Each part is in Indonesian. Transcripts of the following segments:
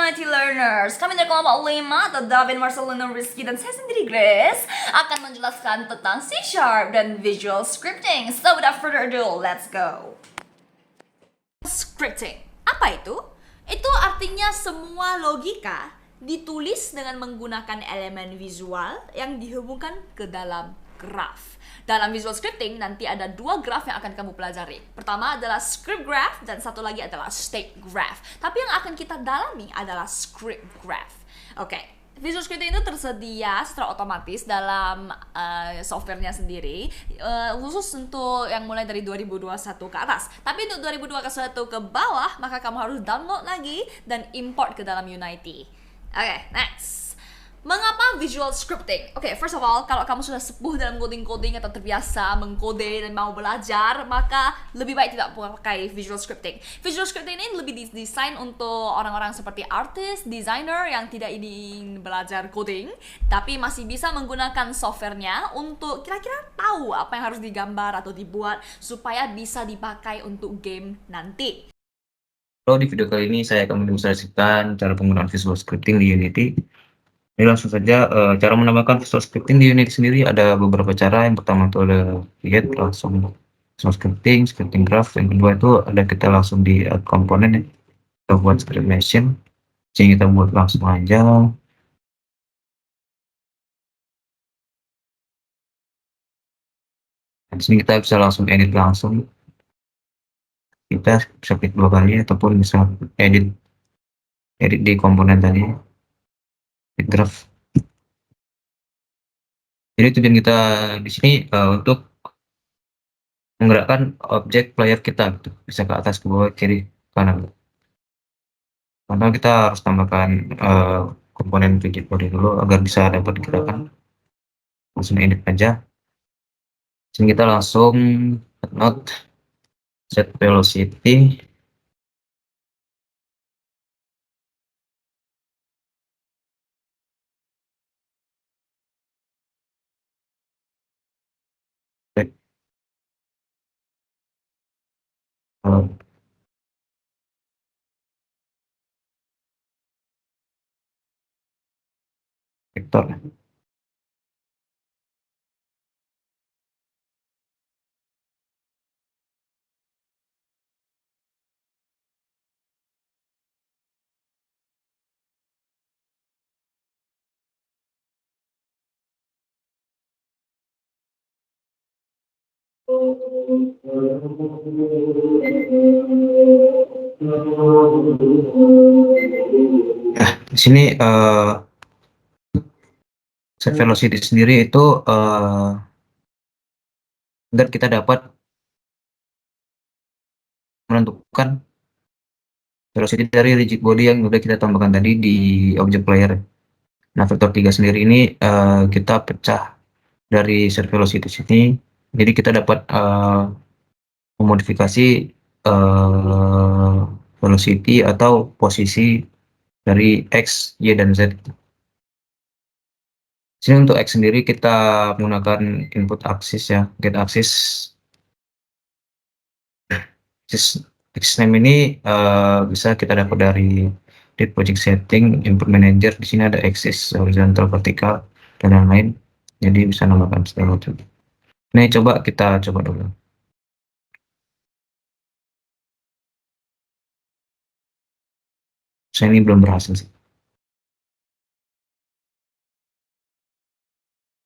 Mighty Learners. Kami dari kelompok 5 atau Davin, Marcelino, Rizky, dan saya sendiri Grace akan menjelaskan tentang C# dan visual scripting. So without further ado, let's go. Scripting. Apa itu? Itu artinya semua logika ditulis dengan menggunakan elemen visual yang dihubungkan ke dalam graf. Dalam visual scripting nanti ada 2 graf yang akan kamu pelajari. Pertama adalah script graph dan satu lagi adalah state graph. Tapi yang akan kita dalami adalah script graph. Oke. Visual scripting itu tersedia secara otomatis dalam softwarenya sendiri, khusus untuk yang mulai dari 2021 ke atas. Tapi untuk 2021 ke bawah, maka kamu harus download lagi dan import ke dalam Unity. Oke, next. Mengapa visual scripting? Oke, first of all, kalau kamu sudah sepuh dalam coding-coding atau terbiasa mengkode dan mau belajar, maka lebih baik tidak pakai visual scripting. Visual scripting ini lebih didesain untuk orang-orang seperti artist, designer yang tidak ingin belajar coding, tapi masih bisa menggunakan softwarenya untuk kira-kira tahu apa yang harus digambar atau dibuat supaya bisa dipakai untuk game nanti. Halo, di video kali ini saya akan mendemonstrasikan cara penggunaan visual scripting di Unity. Ini langsung saja, cara menambahkan visual scripting di Unity sendiri ada beberapa cara. Yang pertama itu ada create langsung visual scripting, scripting graph. Yang kedua itu ada kita langsung di add komponen ya. Kita buat script machine. Jadi kita buat langsung aja. Di sini kita bisa langsung edit langsung. Kita bisa klik 2 kali ataupun bisa edit di komponen tadi. Edit graph. Jadi tujuan kita di sini untuk menggerakkan objek player kita gitu, bisa ke atas, ke bawah, kiri, kanan. Karena kita harus tambahkan komponen rigid body dulu agar bisa dapat gerakan. Langsung edit aja. Sini kita langsung note set velocity. Vektor. Nah, di sini set velocity sendiri itu agar kita dapat menentukan velocity dari rigid body yang sudah kita tambahkan tadi di objek player. Nah, vektor 3 sendiri ini kita pecah dari set velocity sini, jadi kita dapat memodifikasi velocity atau posisi dari X, Y, dan Z. Sini untuk X sendiri kita menggunakan input axis ya, get axis. Axis name ini bisa kita dapat dari di project setting, input manager. Di sini ada axis horizontal, vertikal, dan lain-lain. Jadi bisa nambahkan segala macam. Nah, kita coba dulu. Saya ini belum berhasil sih.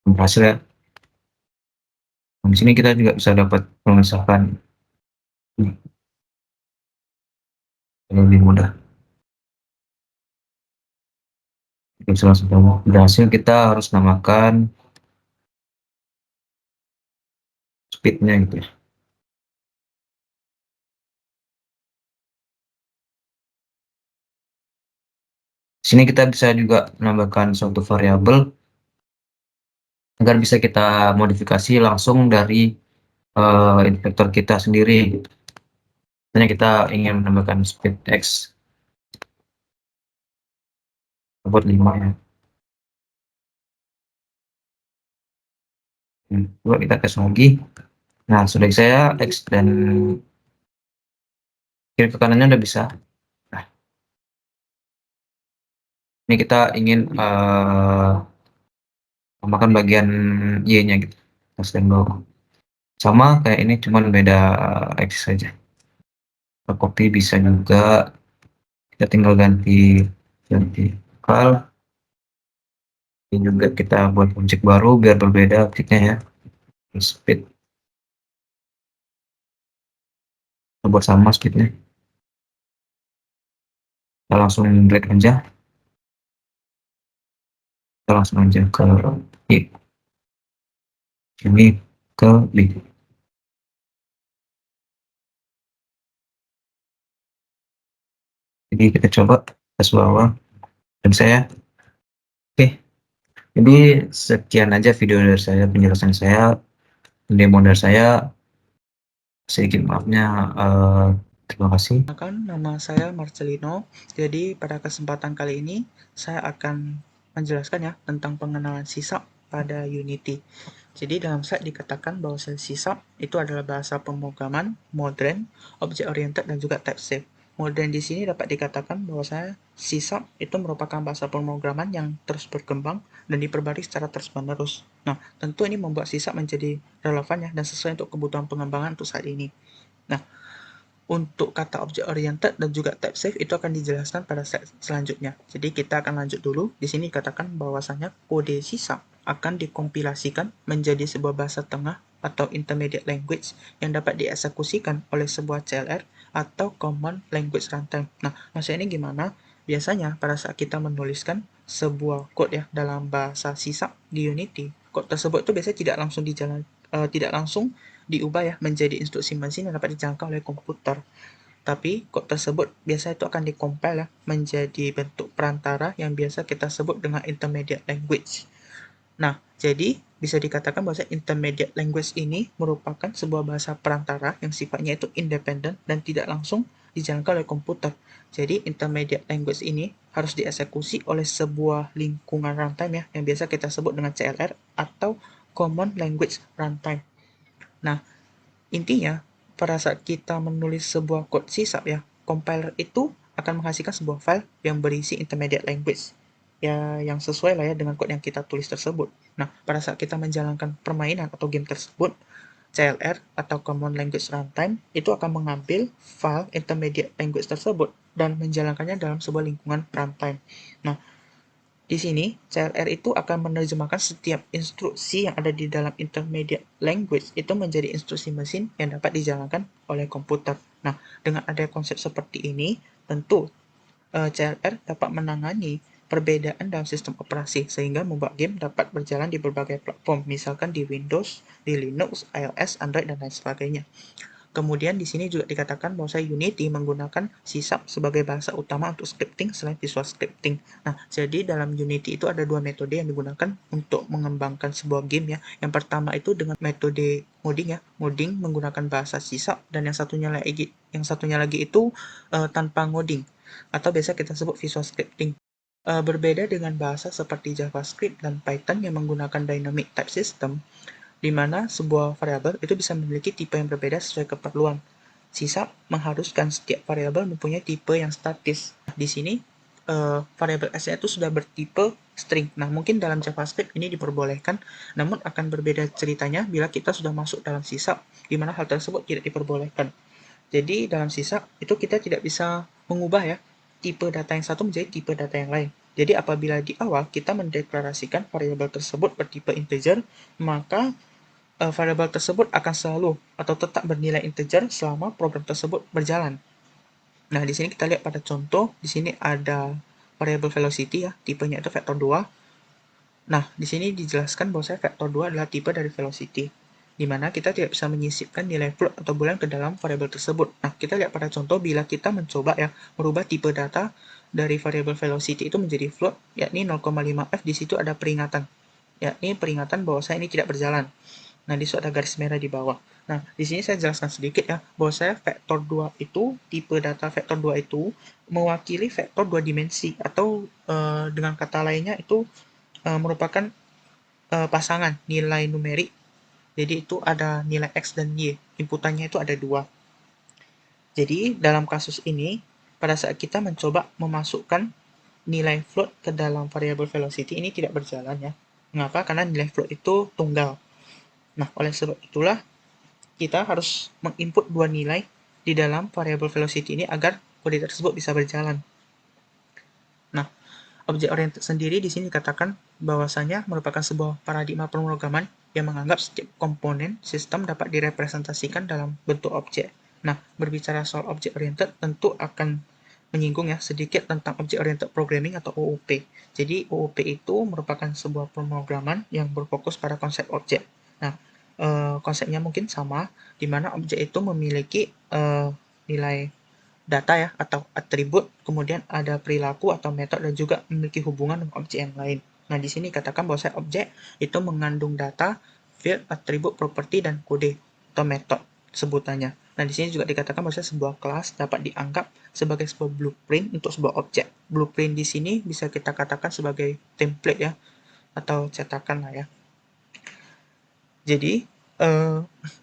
Belum berhasil ya. Nah, di sini kita juga bisa dapat memisahkan lebih mudah. Bisa langsung berhasil, kita harus namakan speednya gitu ya. Sini kita bisa juga menambahkan suatu variabel agar bisa kita modifikasi langsung dari vektor kita sendiri. Misalnya kita ingin menambahkan speed x buat 5 ya. Coba kita tes lagi. Nah, sudah saya x dan kiri ke kanannya udah bisa. Nah, Ini kita ingin tambahkan bagian Y-nya gitu, atas dan bawah. Sama kayak ini, cuman beda X saja. Kita copy bisa juga, kita tinggal ganti ganti file. Ini juga kita buat objek baru biar berbeda objeknya ya. Speed, kita buat sama speednya. Kita langsung drag aja, kita langsung aja ke Y, ini ke B. Jadi kita coba tes bawah dan saya. Oke, jadi sekian aja video dari saya, penjelasan saya, demo dari saya. Sedikit maafnya, terima kasih. Nama saya Marcelino. Jadi pada kesempatan kali ini saya akan menjelaskan ya tentang pengenalan C# pada Unity. Jadi dalam slide dikatakan bahwa C# itu adalah bahasa pemrograman modern, object oriented dan juga type safe. Modern di sini dapat dikatakan bahwa C# itu merupakan bahasa pemrograman yang terus berkembang dan diperbarui secara terus-menerus. Nah, tentu ini membuat C# menjadi relevan ya dan sesuai untuk kebutuhan pengembangan untuk saat ini. Nah, untuk kata object oriented dan juga type safe itu akan dijelaskan pada slide selanjutnya. Jadi kita akan lanjut dulu. Di sini dikatakan bahwasanya kode C# akan dikompilasikan menjadi sebuah bahasa tengah atau intermediate language yang dapat dieksekusikan oleh sebuah CLR atau Common Language Runtime. Nah, maksudnya ini gimana? Biasanya pada saat kita menuliskan sebuah code ya dalam bahasa C# di Unity, code tersebut itu biasanya tidak langsung diubah ya menjadi instruksi mesin yang dapat dijangkau oleh komputer. Tapi code tersebut biasa itu akan dikompil ya menjadi bentuk perantara yang biasa kita sebut dengan intermediate language. Nah, jadi bisa dikatakan bahwa intermediate language ini merupakan sebuah bahasa perantara yang sifatnya itu independen dan tidak langsung dijangkau oleh komputer. Jadi intermediate language ini harus dieksekusi oleh sebuah lingkungan runtime ya yang biasa kita sebut dengan CLR atau Common Language Runtime. Nah, intinya pada saat kita menulis sebuah code C# ya, compiler itu akan menghasilkan sebuah file yang berisi intermediate language ya yang sesuai lah ya dengan code yang kita tulis tersebut. Nah, pada saat kita menjalankan permainan atau game tersebut, CLR atau Common Language Runtime itu akan mengambil file intermediate language tersebut dan menjalankannya dalam sebuah lingkungan runtime. Nah, di sini, CLR itu akan menerjemahkan setiap instruksi yang ada di dalam intermediate language itu menjadi instruksi mesin yang dapat dijalankan oleh komputer. Nah, dengan ada konsep seperti ini, tentu CLR dapat menangani perbedaan dalam sistem operasi sehingga membuat game dapat berjalan di berbagai platform, misalkan di Windows, di Linux, iOS, Android, dan lain sebagainya. Kemudian di sini juga dikatakan bahwa Unity menggunakan C# sebagai bahasa utama untuk scripting selain Visual Scripting. Nah, jadi dalam Unity itu ada dua metode yang digunakan untuk mengembangkan sebuah game ya. Yang pertama itu dengan metode modding ya. Modding menggunakan bahasa C# dan yang satunya lagi itu tanpa modding atau biasa kita sebut Visual Scripting. Berbeda dengan bahasa seperti JavaScript dan Python yang menggunakan dynamic type system, di mana sebuah variabel itu bisa memiliki tipe yang berbeda sesuai keperluan. C# mengharuskan setiap variabel mempunyai tipe yang statis. Di sini variabel S-nya itu sudah bertipe string. Nah, mungkin dalam JavaScript ini diperbolehkan, namun akan berbeda ceritanya bila kita sudah masuk dalam C#, di mana hal tersebut tidak diperbolehkan. Jadi dalam C# itu kita tidak bisa mengubah ya tipe data yang satu menjadi tipe data yang lain. Jadi apabila di awal kita mendeklarasikan variabel tersebut bertipe integer, maka variabel tersebut akan selalu atau tetap bernilai integer selama program tersebut berjalan. Nah, di sini kita lihat pada contoh, di sini ada variabel velocity ya, tipenya itu vektor 2. Nah, di sini dijelaskan bahwa vektor 2 adalah tipe dari velocity, di mana kita tidak bisa menyisipkan nilai float atau boolean ke dalam variabel tersebut. Nah, kita lihat pada contoh bila kita mencoba ya merubah tipe data dari variabel velocity itu menjadi float, yakni 0,5f, di situ ada peringatan, yakni peringatan bahwa ini tidak berjalan. Nah, di situ ada garis merah di bawah. Nah, di sini saya jelaskan sedikit ya, bahwa vektor 2 itu, tipe data vektor 2 itu mewakili vektor 2 dimensi, atau dengan kata lainnya itu merupakan pasangan nilai numerik. Jadi itu ada nilai X dan Y, inputannya itu ada 2. Jadi dalam kasus ini, pada saat kita mencoba memasukkan nilai float ke dalam variable velocity ini tidak berjalan ya. Mengapa? Karena nilai float itu tunggal. Nah, oleh sebab itulah kita harus menginput dua nilai di dalam variable velocity ini agar kode tersebut bisa berjalan. Nah, object oriented sendiri di sini dikatakan bahwasanya merupakan sebuah paradigma pemrograman yang menganggap setiap komponen sistem dapat direpresentasikan dalam bentuk objek. Nah, berbicara soal object oriented tentu akan menyinggung ya sedikit tentang object oriented programming atau OOP. Jadi OOP itu merupakan sebuah pemrograman yang berfokus pada konsep objek. Nah, konsepnya mungkin sama, di mana objek itu memiliki nilai data ya atau atribut, kemudian ada perilaku atau metode dan juga memiliki hubungan dengan objek yang lain. Nah, di sini katakan bahwa objek itu mengandung data, field, atribut, properti, dan kode atau metode sebutannya. Nah, di sini juga dikatakan bahwa sebuah kelas dapat dianggap sebagai sebuah blueprint untuk sebuah objek. Blueprint di sini bisa kita katakan sebagai template ya, atau cetakan lah ya. Jadi,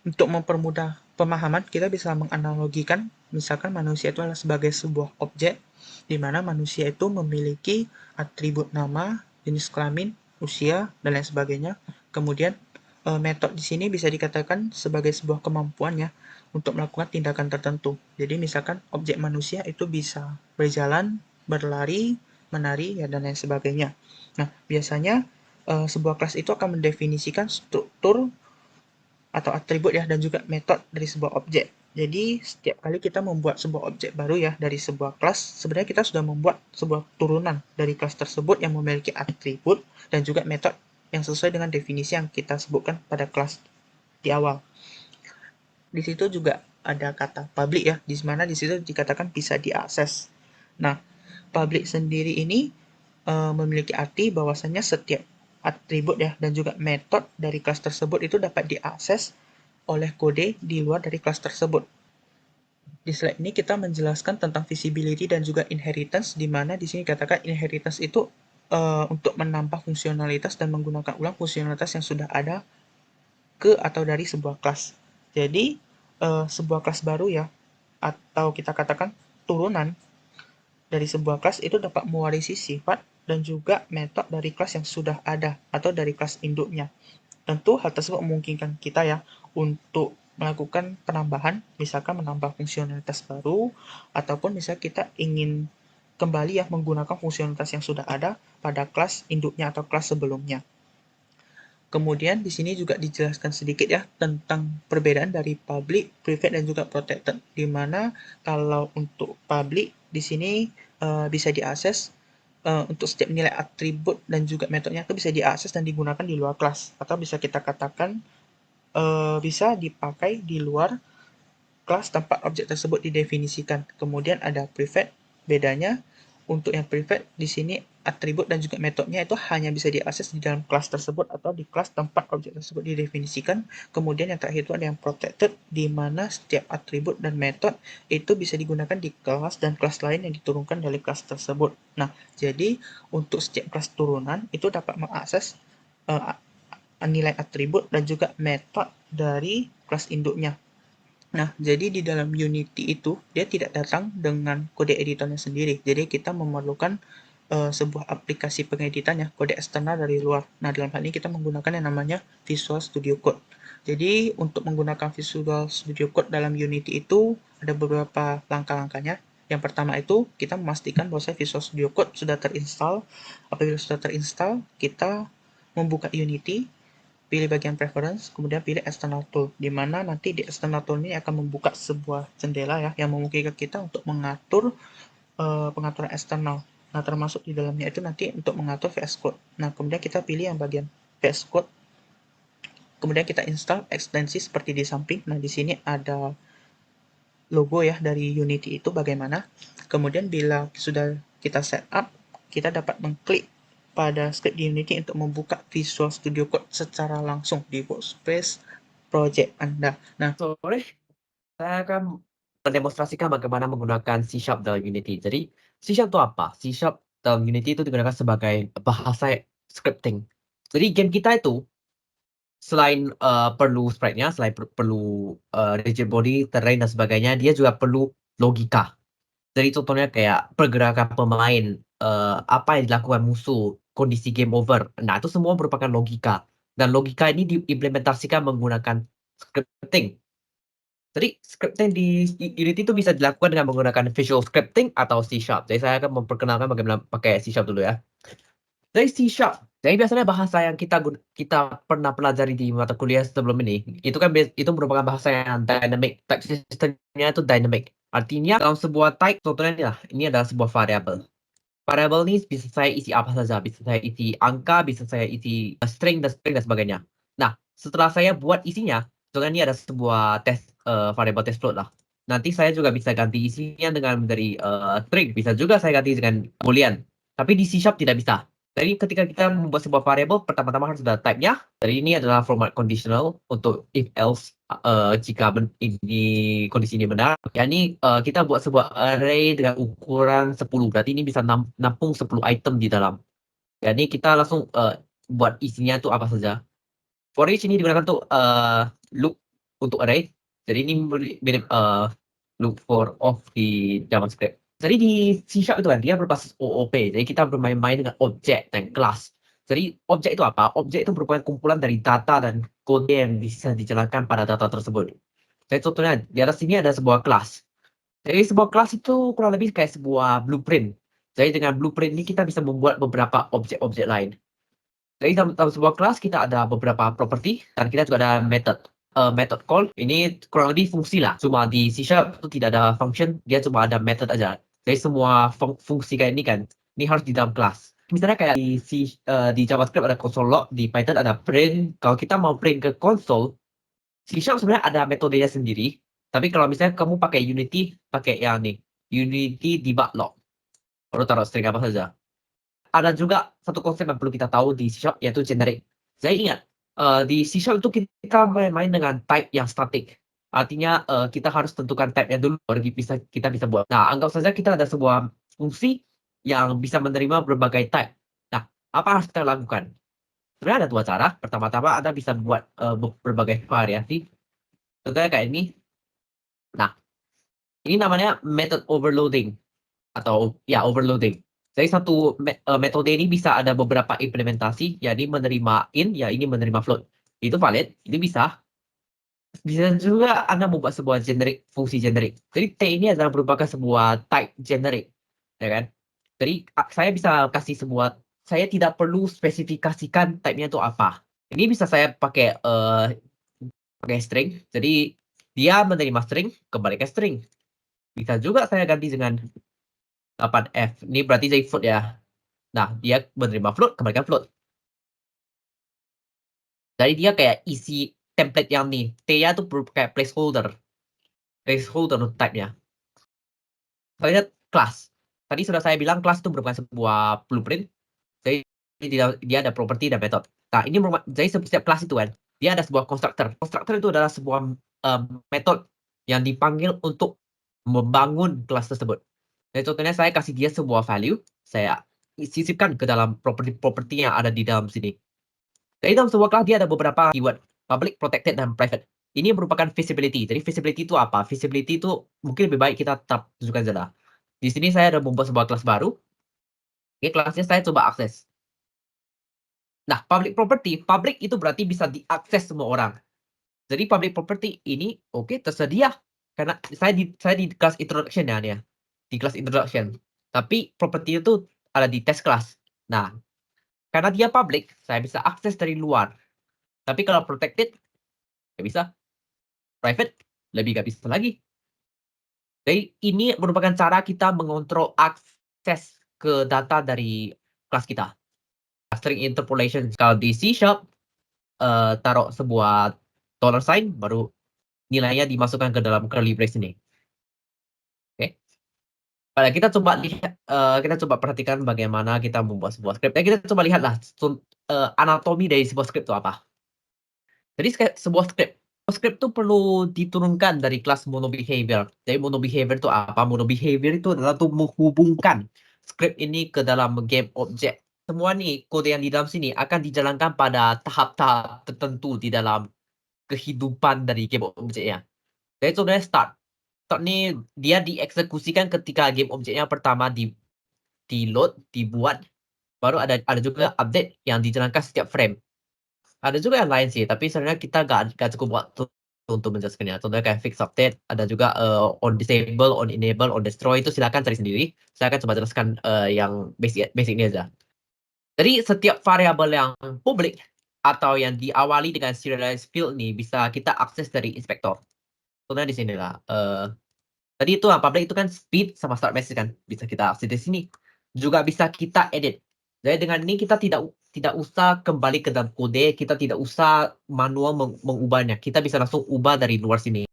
untuk mempermudah pemahaman, kita bisa menganalogikan, misalkan manusia itu adalah sebagai sebuah objek, di mana manusia itu memiliki atribut nama, jenis kelamin, usia, dan lain sebagainya. Kemudian, metode di sini bisa dikatakan sebagai sebuah kemampuan ya, untuk melakukan tindakan tertentu. Jadi, misalkan objek manusia itu bisa berjalan, berlari, menari, ya, dan lain sebagainya. Nah, biasanya sebuah kelas itu akan mendefinisikan struktur atau atribut ya dan juga metode dari sebuah objek. Jadi setiap kali kita membuat sebuah objek baru ya dari sebuah kelas, sebenarnya kita sudah membuat sebuah turunan dari kelas tersebut yang memiliki atribut dan juga metode yang sesuai dengan definisi yang kita sebutkan pada kelas di awal. Di situ juga ada kata public ya, di mana di situ dikatakan bisa diakses. Nah, public sendiri ini memiliki arti bahwasanya setiap atribut ya dan juga metode dari kelas tersebut itu dapat diakses oleh kode di luar dari kelas tersebut. Di slide ini kita menjelaskan tentang visibility dan juga inheritance, di mana di sini katakan inheritance itu untuk menambah fungsionalitas dan menggunakan ulang fungsionalitas yang sudah ada ke atau dari sebuah kelas. Jadi sebuah kelas baru ya, atau kita katakan turunan dari sebuah kelas itu dapat mewarisi sifat dan juga metode dari kelas yang sudah ada atau dari kelas induknya. Tentu hal tersebut memungkinkan kita ya untuk melakukan penambahan, misalkan menambah fungsionalitas baru, ataupun misalnya kita ingin kembali ya menggunakan fungsionalitas yang sudah ada pada kelas induknya atau kelas sebelumnya. Kemudian di sini juga dijelaskan sedikit ya tentang perbedaan dari public, private, dan juga protected. Di mana kalau untuk public di sini bisa diakses untuk setiap nilai atribut dan juga metodenya itu bisa diakses dan digunakan di luar kelas, atau bisa kita katakan bisa dipakai di luar kelas tempat objek tersebut didefinisikan. Kemudian ada private, bedanya untuk yang private di sini atribut dan juga metodenya itu hanya bisa diakses di dalam kelas tersebut atau di kelas tempat objek tersebut didefinisikan. Kemudian yang terakhir itu ada yang protected, di mana setiap atribut dan metode itu bisa digunakan di kelas dan kelas lain yang diturunkan dari kelas tersebut. Nah, jadi untuk setiap kelas turunan itu dapat mengakses nilai atribut dan juga metode dari kelas induknya. Nah, jadi di dalam Unity itu dia tidak datang dengan kode editornya sendiri. Jadi kita memerlukan sebuah aplikasi pengeditannya, kode eksternal dari luar. Nah, dalam hal ini kita menggunakan yang namanya Visual Studio Code. Jadi untuk menggunakan Visual Studio Code dalam Unity itu ada beberapa langkah-langkahnya. Yang pertama itu kita memastikan bahwa Visual Studio Code sudah terinstall. Apabila sudah terinstall, kita membuka Unity, pilih bagian preference, kemudian pilih external tool, di mana nanti di external tool ini akan membuka sebuah jendela ya yang memungkinkan kita untuk mengatur pengaturan eksternal. Nah, termasuk di dalamnya itu nanti untuk mengatur VS Code. Nah, kemudian kita pilih yang bagian VS Code. Kemudian kita install ekstensi seperti di samping. Nah, di sini ada logo ya dari Unity itu bagaimana. Kemudian bila sudah kita setup, kita dapat mengklik pada script di Unity untuk membuka Visual Studio Code secara langsung di workspace project Anda. Nah, Sore, saya akan mendemonstrasikan bagaimana menggunakan C# dalam Unity. Jadi, C# itu apa? C# dalam Unity itu digunakan sebagai bahasa scripting. Jadi game kita itu selain perlu sprite-nya, selain perlu rigid body, terrain dan sebagainya, dia juga perlu logika. Jadi contohnya kayak pergerakan pemain apa yang dilakukan musuh, kondisi game over. Nah, itu semua merupakan logika. Dan logika ini diimplementasikan menggunakan scripting. Jadi scripting di Unity itu bisa dilakukan dengan menggunakan Visual Scripting atau C#. Jadi saya akan memperkenalkan bagaimana pakai C# dulu ya. Jadi C#, jadi biasanya bahasa yang kita pernah pelajari di mata kuliah sebelum ini, itu kan itu merupakan bahasa yang dynamic. Type systemnya itu dynamic. Artinya dalam sebuah type, contohnya ini adalah sebuah variable. Variable ini bisa saya isi apa saja, bisa saya isi angka, bisa saya isi string dan sebagainya. Nah, setelah saya buat isinya, contohnya ini ada sebuah variable test float lah. Nanti saya juga bisa ganti isinya dengan dari string, bisa juga saya ganti dengan boolean. Tapi di C# tidak bisa. Jadi ketika kita membuat sebuah variable, pertama-tama harus ada type-nya. Jadi ini adalah format conditional untuk if else jika ini kondisi ini benar. Ya ini kita buat sebuah array dengan ukuran 10. Berarti ini bisa nampung 10 item di dalam. Jadi kita langsung buat isinya itu apa saja. For each ini digunakan untuk loop untuk array. Jadi ini mirip loop for of di JavaScript. Jadi di C# itu kan dia berbasis OOP. Jadi kita bermain-main dengan objek dan kelas. Jadi objek itu apa? Objek itu merupakan kumpulan dari data dan kode yang bisa dijalankan pada data tersebut. Jadi contohnya di atas sini ada sebuah kelas. Jadi sebuah kelas itu kurang lebih kayak sebuah blueprint. Jadi dengan blueprint ini kita bisa membuat beberapa objek-objek lain. Jadi dalam sebuah kelas kita ada beberapa property dan kita juga ada method. Method call ini kurang lebih fungsi lah. Cuma di C# itu tidak ada function, dia cuma ada method aja. Jadi semua fungsi kayak ini kan, ini harus di dalam kelas. Misalnya kayak di JavaScript ada console log, di Python ada print. Kalau kita mau print ke console, C# sebenarnya ada metodenya sendiri. Tapi kalau misalnya kamu pakai Unity, pakai yang nih, Unity debug log. Baru taruh string apa saja. Ada juga satu konsep yang perlu kita tahu di C# yaitu generic. Saya ingat di C# itu kita main-main dengan type yang static. Artinya kita harus tentukan type-nya dulu baru kita bisa buat. Nah, anggap saja kita ada sebuah fungsi yang bisa menerima berbagai type. Nah, apa harus kita lakukan? Sebenarnya ada dua cara. Pertama-tama Anda bisa buat berbagai variasi. Contohnya kayak ini. Nah, ini namanya method overloading atau ya overloading. Jadi satu metode ini bisa ada beberapa implementasi, yakni menerima in, ya ini menerima float. Itu valid, ini bisa. Bisa juga Anda membuat sebuah generic, fungsi generic. Jadi T ini adalah merupakan sebuah type generic, ya kan? Jadi saya bisa kasih sebuah, saya tidak perlu spesifikasikan type-nya itu apa. Ini bisa saya pakai pakai string. Jadi dia menerima string, kembali ke string. Bisa juga saya ganti dengan 8F. Ini berarti jadi float ya. Nah, dia menerima float, kembalikan float. Jadi dia kayak isi template yang nih. T-nya tuh kayak placeholder. Placeholder untuk type-nya. Soalnya class. Tadi sudah saya bilang class itu merupakan sebuah blueprint. Jadi dia ada property dan method. Nah, ini jadi setiap kelas itu kan, dia ada sebuah constructor. Constructor itu adalah sebuah method yang dipanggil untuk membangun kelas tersebut. Jadi contohnya saya kasih dia sebuah value, saya sisipkan ke dalam property yang ada di dalam sini. Jadi dalam sebuah kelas dia ada beberapa keyword, public, protected, dan private. Ini merupakan visibility. Jadi visibility itu apa? Visibility itu mungkin lebih baik kita tetap tunjukkan saja. Di sini saya ada membuat sebuah kelas baru. Oke, kelasnya saya coba akses. Nah, public property, public itu berarti bisa diakses semua orang. Jadi public property ini oke tersedia karena saya di kelas introduction ya, nih ya. Di kelas introduction. Tapi property itu ada di test class. Nah, karena dia public, saya bisa akses dari luar. Tapi kalau protected, nggak bisa. Private, lebih nggak bisa lagi. Jadi ini merupakan cara kita mengontrol akses ke data dari kelas kita. String interpolation. Kalau di C# taruh sebuah $sign, baru nilainya dimasukkan ke dalam curly brace ini. Oke. Kita coba lihat, kita coba perhatikan bagaimana kita membuat sebuah script. Kita coba lihatlah anatomi dari sebuah script itu apa. Jadi sebuah script itu perlu diturunkan dari kelas monobehavior. Jadi monobehavior itu apa? Monobehavior itu adalah untuk menghubungkan script ini ke dalam game object. Semua nih kode yang di dalam sini akan dijalankan pada tahap-tahap tertentu di dalam kehidupan dari game objeknya. Jadi contohnya start. Start nih dia dieksekusikan ketika game objeknya pertama di-load, dibuat, baru ada juga update yang dijalankan setiap frame. Ada juga yang lain sih, tapi sebenarnya kita nggak cukup waktu untuk menjelaskannya. Contohnya kayak fix update, ada juga on disable, on enable, on destroy, itu silakan cari sendiri. Saya akan coba jelaskan yang basic ini aja. Jadi setiap variabel yang publik atau yang diawali dengan serialized field nih bisa kita akses dari inspektor. Contohnya di sini lah. Tadi itu public itu kan speed sama start message kan, bisa kita akses di sini. Juga bisa kita edit. Jadi dengan ini kita tidak usah kembali ke dalam kode, kita tidak usah manual mengubahnya. Kita bisa langsung ubah dari luar sini.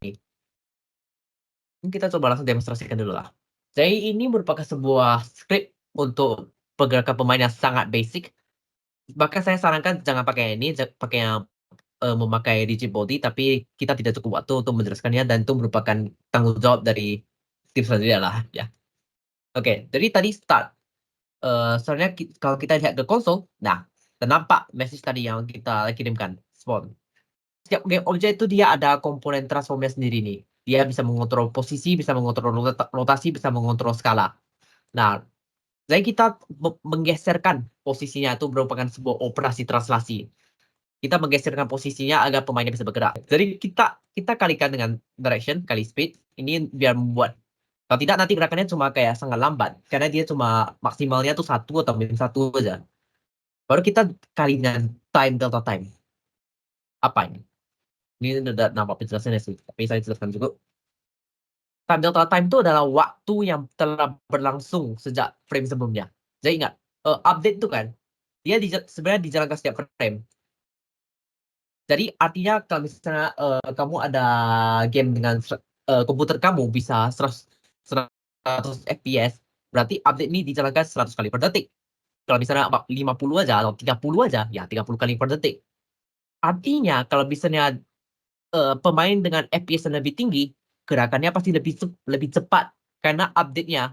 Kita coba langsung demonstrasikan dulu lah. Jadi ini merupakan sebuah script untuk pergerakan pemain yang sangat basic. Bahkan saya sarankan jangan pakai ini, pakai yang memakai rigid body, tapi kita tidak cukup waktu untuk menjelaskannya dan itu merupakan tanggung jawab dari tim selanjutnya lah ya. Oke, jadi tadi start. Soalnya kalau kita lihat ke konsol, nah nampak message tadi yang kita kirimkan, spawn. Setiap game objek itu dia ada komponen transformnya sendiri nih. Dia bisa mengontrol posisi, bisa mengontrol rotasi, bisa mengontrol skala. Nah, jadi kita menggeserkan posisinya itu merupakan sebuah operasi translasi. Kita menggeserkan posisinya agar pemainnya bisa bergerak. Jadi kita kalikan dengan direction kali speed. Ini biar membuat, kalau tidak nanti gerakannya cuma kayak sangat lambat karena dia cuma maksimalnya tuh 1 atau min 1 aja. Baru kita kali dengan time, delta time. Apa ini? Ini udah nampak penjelasannya sih, tapi saya jelaskan juga. Time delta time itu adalah waktu yang telah berlangsung sejak frame sebelumnya. Jadi ingat, update itu kan, dia sebenarnya dijalankan setiap frame. Jadi artinya kalau misalnya kamu ada game dengan komputer kamu bisa 100 FPS, berarti update ini dijalankan 100 kali per detik. Kalau misalnya 50 aja atau 30 aja, ya 30 kali per detik. Artinya kalau misalnya pemain dengan FPS yang lebih tinggi, gerakannya pasti lebih cepat karena update-nya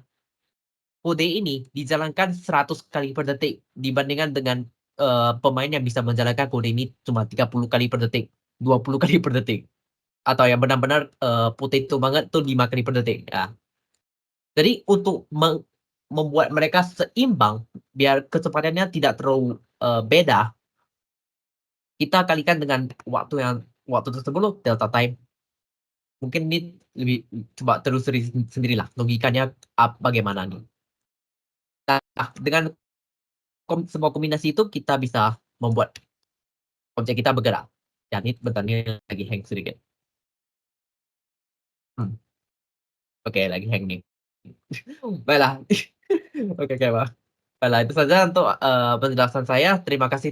kode ini dijalankan 100 kali per detik dibandingkan dengan pemain yang bisa menjalankan kode ini cuma 30 kali per detik, 20 kali per detik. Atau yang benar-benar potato banget tuh 5 kali per detik. Ya. Jadi untuk membuat mereka seimbang biar kecepatannya tidak terlalu beda, kita kalikan dengan waktu tersebut delta time. Mungkin ini lebih coba telusuri sendirilah logikanya bagaimana nih. Nah, dengan sebuah kombinasi itu kita bisa membuat objek kita bergerak. Ya, ini bentar ini lagi hang sedikit. Oke, lagi hang nih. Baiklah. Oke, Baiklah, itu saja untuk penjelasan saya. Terima kasih